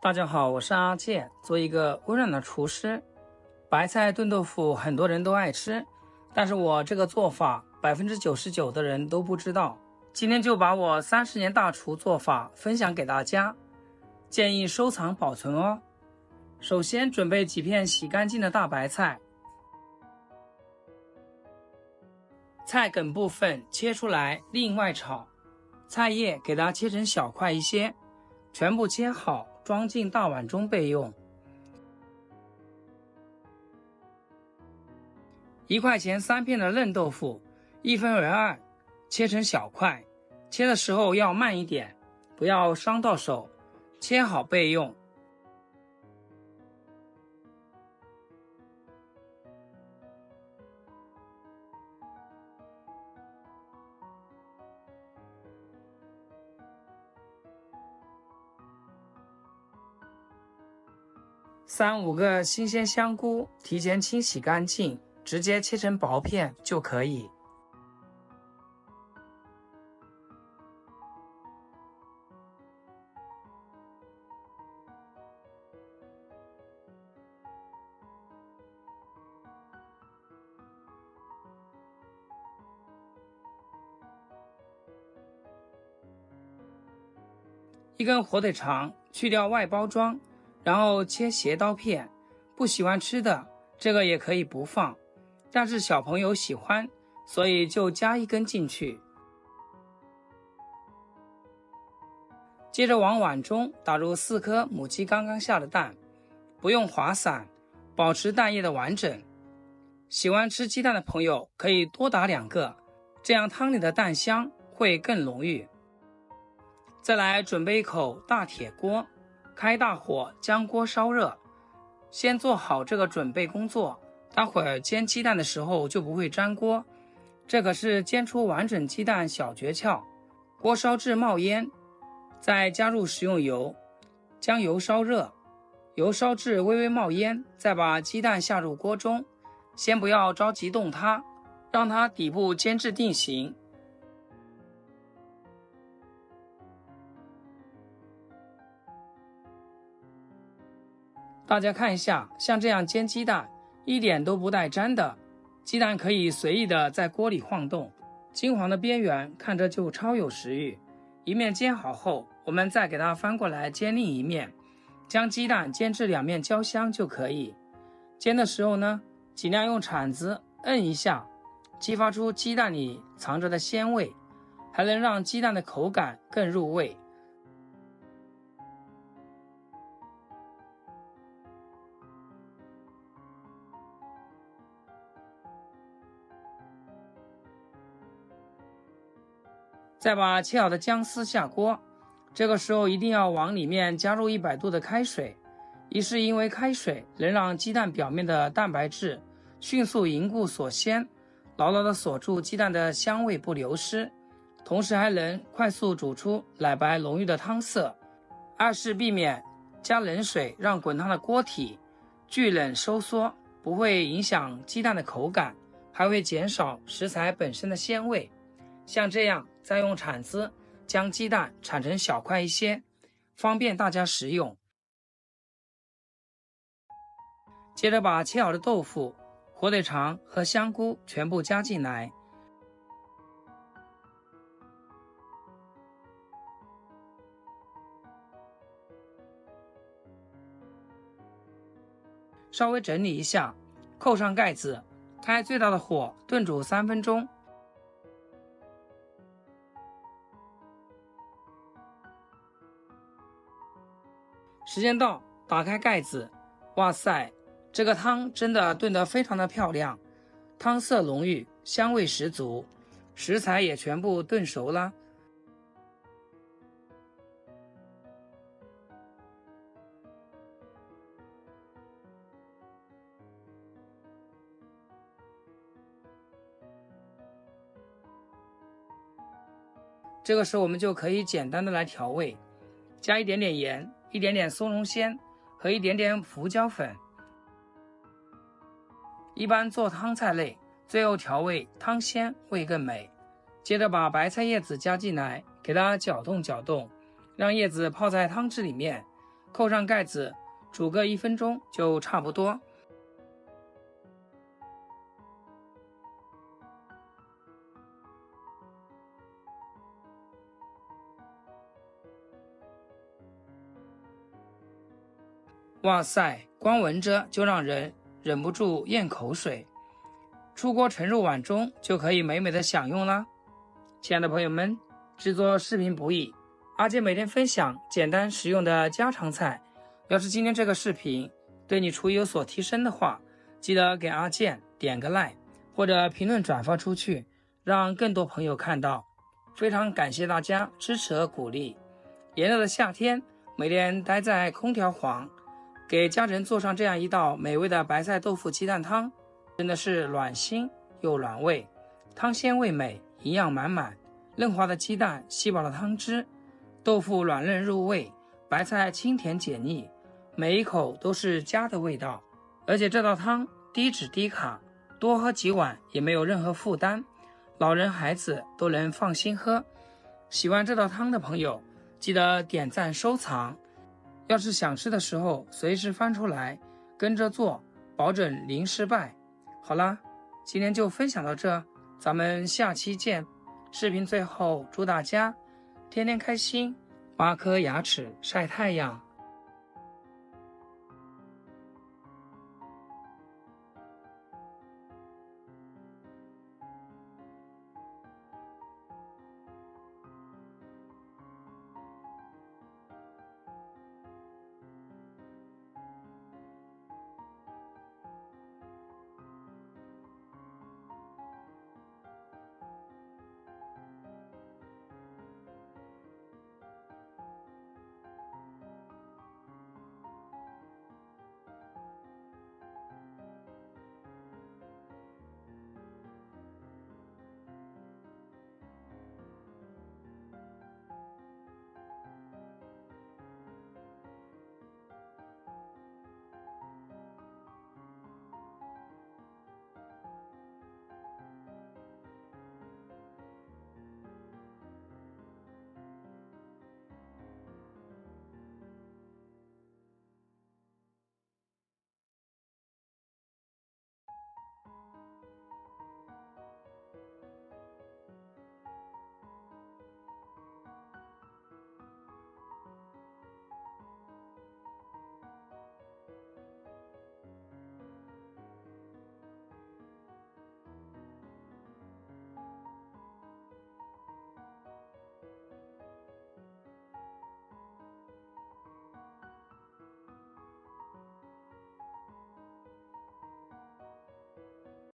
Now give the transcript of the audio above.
大家好，我是阿健，做一个温暖的厨師。白菜燉豆腐很多人都愛吃，但是我這個做法99%的人都不知道。今天就把我30年大廚做法分享給大家，建議收藏保存哦。首先準備幾片洗乾淨的大白菜，菜梗部分切出來另外炒，菜葉給它切成小塊一些，全部切好裝進大碗中備用。1塊錢3片的嫩豆腐，1分為2，切成小塊。切的時候要慢一點，不要傷到手。切好備用。3、5個新鮮香菇，提前清洗乾淨，直接切成薄片就可以。1根火腿腸，去掉外包裝，然後切斜刀片。不喜歡吃的，這個也可以不放，但是小朋友喜歡，所以就加1根進去。接着往碗中打入4顆母雞剛剛下的蛋，不用滑散，保持蛋液的完整。喜歡吃雞蛋的朋友可以多打2個，這樣湯裡的蛋香會更濃郁。再來準備一口大鐵鍋，開大火將鍋燒熱。先做好這個準備工作，待會兒煎雞蛋的時候就不會粘鍋。這可是煎出完整雞蛋小訣竅。鍋燒至冒煙，再加入食用油，將油燒熱，油燒至微微冒煙，再把雞蛋下入鍋中。先不要着急動它，讓它底部煎至定型。大家看一下，像這樣煎雞蛋，一點都不帶粘的，雞蛋可以隨意的在鍋裡晃動，金黃的邊緣看着就超有食慾。一面煎好後，我們再給它翻過來煎另一面，將雞蛋煎至兩面焦香就可以。煎的時候呢，盡量用鏟子摁一下，激發出雞蛋裡藏着的鮮味，還能讓雞蛋的口感更入味。再把切好的薑絲下鍋，這個時候一定要往裡面加入100度的開水，一是因為開水能讓雞蛋表面的蛋白質迅速凝固鎖鮮，牢牢地鎖住雞蛋的香味不流失，同時還能快速煮出奶白濃郁的湯色。2是避免加冷水讓滾燙的鍋體聚冷收縮，不會影響雞蛋的口感，還會減少食材本身的鮮味。像這樣，再用鏟子將雞蛋鏟成小塊一些，方便大家食用。接着把切好的豆腐、火腿腸和香菇全部加進來，稍微整理一下，扣上蓋子，開最大的火燉煮3分鐘。時間到，打開蓋子，哇塞，這個湯真的燉得非常的漂亮，湯色濃郁，香味十足，食材也全部燉熟了。這個時候我們就可以簡單的來調味，加一點點鹽，一點點松茸鮮和一點點胡椒粉。一般做湯菜類，最後調味湯鮮會更美。接着把白菜葉子加進來，給它攪動攪動，讓葉子泡在湯汁裡面，扣上蓋子，煮個1分鐘就差不多。哇塞，光聞着就讓人忍不住咽口水。出鍋盛入碗中，就可以美美的享用啦。親愛的朋友們，制作視頻不易，阿健每天分享簡單實用的家常菜。要是今天這個視頻對你廚藝有所提升的話，記得給阿健點個 like， 或者評論轉發出去，讓更多朋友看到。非常感謝大家支持和鼓勵。炎熱的夏天，每天待在空調房，給家人做上這樣一道美味的白菜豆腐雞蛋湯，真的是暖心又暖胃，湯鮮味美，營養滿滿，嫩滑的雞蛋吸飽了湯汁，豆腐軟嫩入味，白菜清甜解膩，每一口都是家的味道。而且這道湯低脂低卡，多喝幾碗也沒有任何負擔，老人孩子都能放心喝。喜歡這道湯的朋友，記得點讚收藏。要是想吃的時候，隨時翻出來，跟着做，保證零失敗。好啦，今天就分享到這，咱們下期見。視頻最後祝大家天天開心，8顆牙齒曬太陽。